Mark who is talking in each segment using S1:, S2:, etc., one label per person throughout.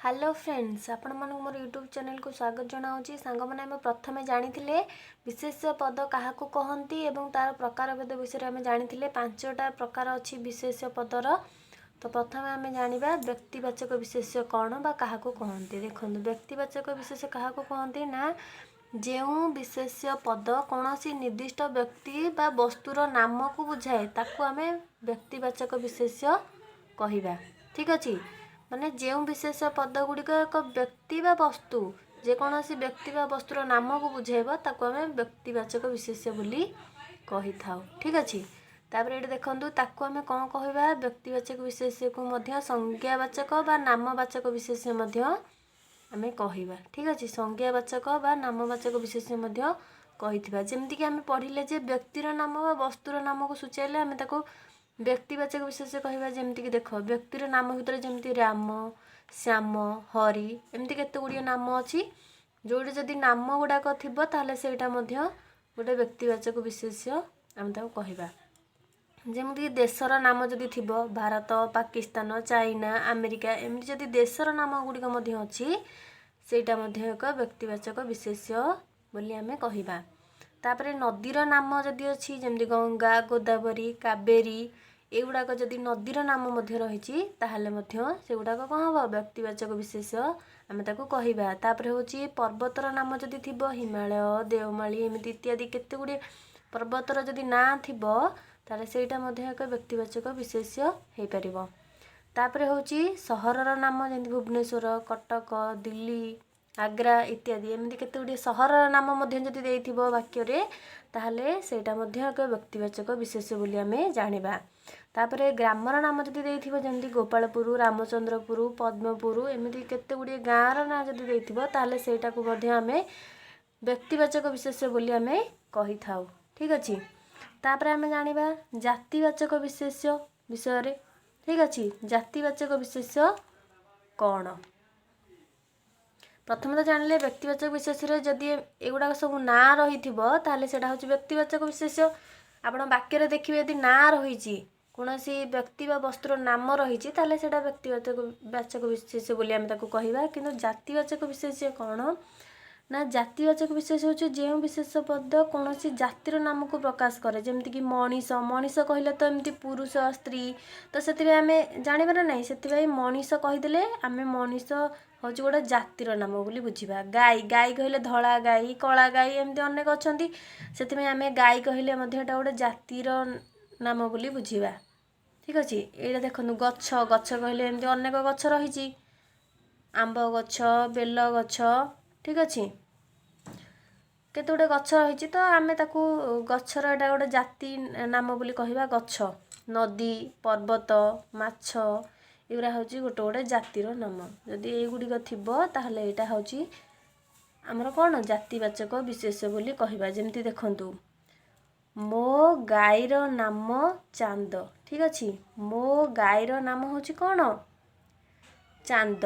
S1: Hello friends, आपण मानक मोर YouTube channel को स्वागत जनाऊँगी। सांग मैंने आम प्रथमे जानी विशेष्य पद क्या कहती एवं तार प्रकार भेद विषय में जानी पांचटा प्रकार अच्छी विशेष्य पदर। तो प्रथम आम जाना व्यक्तिवाचक विशेष्य कौन बा क्या कहते। देखो व्यक्तिवाचक विशेष्य क्या कहते ना जो विशेष्य पद कौन सी निर्दिष्ट व्यक्ति बा वस्तुर नाम को बुझाए ताकू आम व्यक्तिवाचक विशेष्य कहवा। ठीक अच्छे माने जो विशेष पद गुड़िक एक व्यक्ति बा वस्तु जेकोसी व्यक्ति बा वस्तुर नाम को बुझेब ताको आम व्यक्तिवाचक विशेष्य बोली कही था। ठीक अच्छे तापर ये देखूँ ताको आम कौन कहवा व्यक्तिवाचक विशेष्य को मध्य संज्ञावाचक बा नामवाचक विशेष्य मध्य आम कहवा। ठीक अच्छे संज्ञावाचक बा नामवाचक विशेष्य मध्य कही जमीक आम पढ़ले जे व्यक्तिर नाम बा वस्तुर नाम को सूचाइले आम ताको व्यक्तिवाचक विशेष्य कहवा। जमीक देख व्यक्तिर नाम भितर जमी राम श्याम हरि एमती केते गुड़िए नाम अच्छी जोड़ी जदि नाम गुड़ाक थिबो ताहले सेटा मध्य गोटे व्यक्तिवाचक विशेष्य आम ताको कहवा। जमीक देशर नाम जदि थिबो भारत पाकिस्तान चाइना अमेरिका एमती जदि देशर नाम गुड़िक मध्य अच्छी सेटा मध्य एक व्यक्तिवाचक विशेष्य बोली आम कहवा। तापरे नदीर नाम जदि अच्छी जमी गंगा गोदावरी कावेरी एगुड़ाक जदि नदीर नाम मध्य रही ताहले मध्य से गुड़ाक कौन हम व्यक्तिवाचक विशेष्य आम ताको कहवा। तापरे होची पर्वतर नाम जदि थिबो हिमालय देवमाली एमती इत्यादि केते गुड़िए पर्वतर जदि ना थिबो ताहले सेटा मध्य एक व्यक्तिवाचक विशेष्य हो पारिबो। तापरे होची सहरर नाम जमी भुवनेश्वर कटक दिल्ली आग्रा इत्यादि एमती केते गुड़िए सहरर नाम मध्य जदि देइथिबो वाक्य ताहले सेटा मध्य एक व्यक्तिवाचक विशेष्य बोली आमे जानिबा। तापरे ग्रामर नाम जदि देइथिबो जमी गोपालपुर रामचंद्रपुर पद्मपुर एमती केते गुड़िए गाँवर ना जदि देइथिबो ताहले सेटा को मध्य आमे व्यक्तिवाचक विशेष्य बोली आमे कही थाउ। ठीक अच्छे तापरे आमे जानिबा जातिवाचक विशेष्य विषय रे। ठीक अच्छे जातिवाचक विशेष्य कौन प्रथम तो जानले व्यक्तिवाचक विशेष्य जदि एगुड़ा सब ना रही ताहले सेटा होची व्यक्तिवाचक विशेष्य। आपण वाक्य देखिए यदि ना रही कौन सी व्यक्ति बा वस्तुर नाम रही ताहले सेटा व्यक्तिवाचक विशेष्य बोली आम ताको कहवा। किंतु जातिवाचक विशेष्य कौन ना जातिवाचक विशेष्य होची जो विशेष पद कौन सी जातिर नाम को प्रकाश करे जमीक कि मनीष मनीष कहले तो एमती पुरुष स्त्री तो से आम जानवर ना नहीं से मनीष कहीदेले आम मनीष हूँ गोटे जातिर नाम बोली बुझा। गाई गाई कहले धला गाई कला गाई एमती अनेक अच्छा से आम गाई कहले गोटे जातिर नाम बोली बुझा। ठीक अच्छे ये देखो गछ गछ कहले एमती अनेक गछ रही आंब गछ बेल गछ। ठीक अच्छे केते गुड़े गछ रही तो आम ताकू गछर एटा गोटे जाति नाम बोली कहवा। गछ नदी पर्वत माछ एगुड़ा हूँ गोटे गोटे जातिर नाम जदि एगुड़िक थिबो ताहले एटा हूँ आमर कौन जातिवाचक विशेष्य बोली कहवा। जमती देखंतु मो गाईर नाम चांद। ठीक अच्छे मो गाईर नाम हूँ कौन चांद।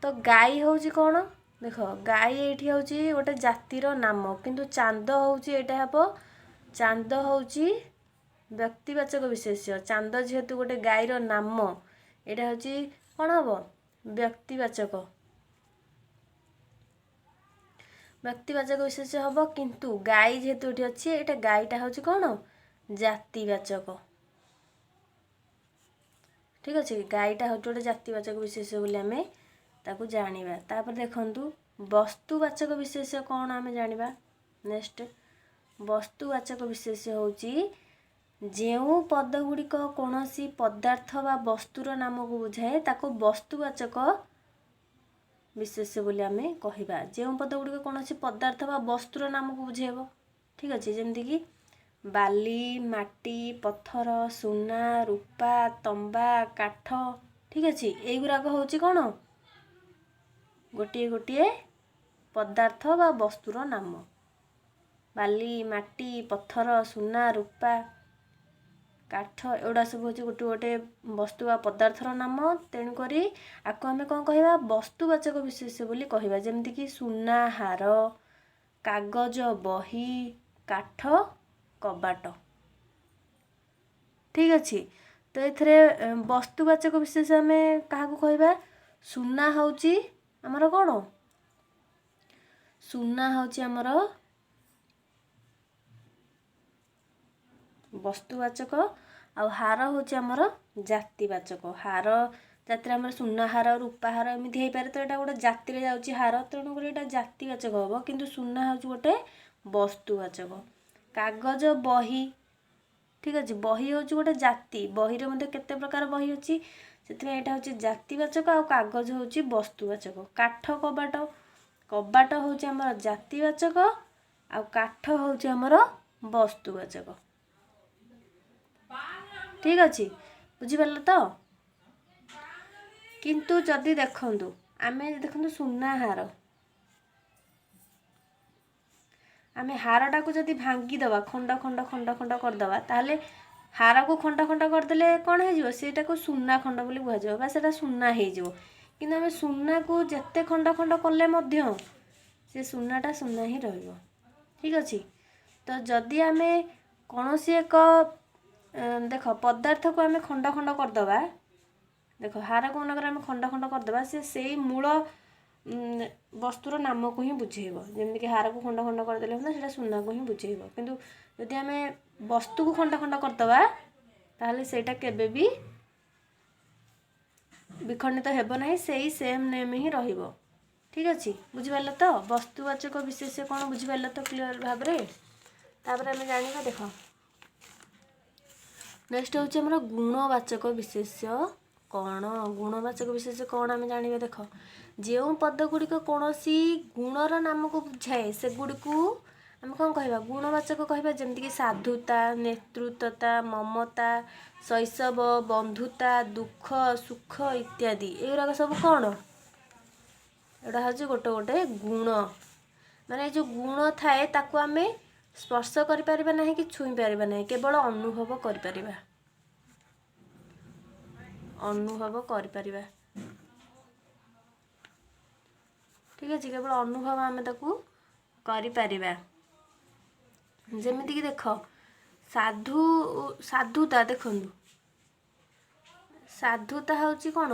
S1: तो गाई हूँ कौन देख गाई ये हूँ गोटे जातिर नाम किंतु चांद हूँ यहाँ हम चांद हूँ व्यक्तिवाचक विशेष्य। चांद जेहेतु गोटे गाईर नाम यहाँ हूँ कौन हम व्यक्तिवाचक विशेष्य हम किंतु गाई जेहेतु ये अच्छी ये गाईटा हूँ कौन जातिवाचक। ठीक अच्छे गाईटा हूँ गोटे जातिवाचक विशेष्य बोली आम ताकू जानिबा। तापर देखंतु वस्तुवाचक विशेष्य कौन आम जानिबा। नेक्स्ट वस्तुवाचक विशेष्य होची जो पद गुड़िक कौन सी पदार्थ बा वस्तुर नाम को बुझाए ताको वस्तुवाचक विशेष्य बोली आम कहवा। जो पद गुड़िक कौन सी पदार्थ बा वस्तुर नाम को बुझेब। ठीक अच्छे जमीक कि बाली माटी पत्थर सुना रूपा तंबा काठ। ठीक अच्छे यहीगुड़ाक हूँ कौन गोटे गोटे पदार्थ बा वस्तुर नाम बाली माटी पत्थर सुना रूपा काठ एगुड़ा सब हूँ गोटे गोटे वस्तु बा पदार्थर नाम तेणुक आपको आम कौन कहवा वस्तुवाचक विशेष्य बोली कहवा। जमीक कि सुना हार कागज बही काठ कबाट। ठीक अच्छे तो ये वस्तुवाचक विशेष आम क्या कहवा ସୁନା ହେଉଛି ଆମର କ'ଣ? ସୁନା ହେଉଛି ଆମର ବସ୍ତୁବାଚକ ଆଉ ହାର ହେଉଛି ଆମର ଜାତିବାଚକ। ହାର ଜାତିରେ ଆମର ସୁନା ହାର, ରୂପା ହାର ଏମିତି ହେଇପାରେ, ତ ଏଇଟା ଗୋଟେ ଜାତିରେ ଯାଉଛି ହାର, ତେଣୁକରି ଏଇଟା ଜାତିବାଚକ ହେବ। କିନ୍ତୁ ସୁନା ହେଉଛି ଗୋଟେ ବସ୍ତୁବାଚକ। କାଗଜ, ବହି, ଠିକ୍ ଅଛି, ବହି ହେଉଛି ଗୋଟେ ଜାତି, ବହିରେ ମଧ୍ୟ କେତେ ପ୍ରକାର ବହି ଅଛି, ସେଥିପାଇଁ ଏଇଟା ହେଉଛି ଜାତିବାଚକ ଆଉ କାଗଜ ହେଉଛି ବସ୍ତୁବାଚକ। କାଠ, କବାଟ, କବାଟ ହେଉଛି ଆମର ଜାତିବାଚକ ଆଉ କାଠ ହେଉଛି ଆମର ବସ୍ତୁବାଚକ। ଠିକ୍ ଅଛି, ବୁଝିପାରିଲ ତ? କିନ୍ତୁ ଯଦି ଦେଖନ୍ତୁ, ଆମେ ଦେଖନ୍ତୁ ସୁନା ହାର, ଆମେ ହାରଟାକୁ ଯଦି ଭାଙ୍ଗିଦେବା, ଖଣ୍ଡ ଖଣ୍ଡ ଖଣ୍ଡ ଖଣ୍ଡ କରିଦେବା, ତାହେଲେ ହାରକୁ ଖଣ୍ଡ ଖଣ୍ଡ କରିଦେଲେ କ'ଣ ହେଇଯିବ? ସେଇଟାକୁ ସୁନା ଖଣ୍ଡ ବୋଲି କୁହାଯିବ ବା ସେଇଟା ସୁନା ହେଇଯିବ। କିନ୍ତୁ ଆମେ ସୁନାକୁ ଯେତେ ଖଣ୍ଡ ଖଣ୍ଡ କଲେ ମଧ୍ୟ ସେ ସୁନାଟା ସୁନା ହିଁ ରହିବ। ଠିକ୍ ଅଛି, ତ ଯଦି ଆମେ କୌଣସି ଏକ ଦେଖ ପଦାର୍ଥକୁ ଆମେ ଖଣ୍ଡ ଖଣ୍ଡ କରିଦେବା, ଦେଖ ହାରକୁ ମନେକର ଆମେ ଖଣ୍ଡ ଖଣ୍ଡ କରିଦେବା, ସେ ସେଇ ମୂଳ ବସ୍ତୁର ନାମକୁ ହିଁ ବୁଝେଇବ। ଯେମିତିକି ହାରକୁ ଖଣ୍ଡ ଖଣ୍ଡ କରିଦେଲେ ମଧ୍ୟ ସେଇଟା ସୁନାକୁ ହିଁ ବୁଝେଇବ। କିନ୍ତୁ ଯଦି ଆମେ ବସ୍ତୁକୁ ଖଣ୍ଡ ଖଣ୍ଡ କରିଦେବା, ତାହେଲେ ସେଇଟା କେବେ ବି ବିଖଣ୍ଡିତ ହେବ ନାହିଁ, ସେଇ ସେମ୍ ନେମ୍ ହିଁ ରହିବ। ଠିକ୍ ଅଛି, ବୁଝିପାରିଲ ତ? ବସ୍ତୁବାଚକ ବିଶେଷ୍ୟ କ'ଣ ବୁଝିପାରିଲ ତ କ୍ଲିଅର ଭାବରେ? ତାପରେ ଆମେ ଜାଣିବା, ଦେଖ ନେକ୍ସଟ ହେଉଛି ଆମର ଗୁଣବାଚକ ବିଶେଷ୍ୟ କ'ଣ? ଗୁଣବାଚକ ବିଶେଷ୍ୟ କ'ଣ ଆମେ ଜାଣିବା। ଦେଖ, ଯେଉଁ ପଦ ଗୁଡ଼ିକ କୌଣସି ଗୁଣର ନାମକୁ ବୁଝାଏ ସେଗୁଡ଼ିକୁ ଆମେ କ'ଣ କହିବା? ଗୁଣବାଚକ କହିବା। ଯେମିତିକି ସାଧୁତା, ନେତୃତ୍ୱତା, ମମତା, ଶୈଶବ, ବନ୍ଧୁତା, ଦୁଃଖ, ସୁଖ ଇତ୍ୟାଦି। ଏଗୁଡ଼ାକ ସବୁ କ'ଣ? ଏଗୁଡ଼ା ହେଉଛି ଗୋଟେ ଗୋଟେ ଗୁଣ। ମାନେ ଏ ଯେଉଁ ଗୁଣ ଥାଏ ତାକୁ ଆମେ ସ୍ପର୍ଶ କରିପାରିବା ନାହିଁ କି ଛୁଇଁ ପାରିବା ନାହିଁ, କେବଳ ଅନୁଭବ କରିପାରିବା। ଅନୁଭବ କରିପାରିବା। ଠିକ୍ ଅଛି, କେବଳ ଅନୁଭବ ଆମେ ତାକୁ କରିପାରିବା। ଯେମିତିକି ଦେଖ, ସାଧୁତା, ଦେଖନ୍ତୁ ସାଧୁତା ହେଉଛି କ'ଣ?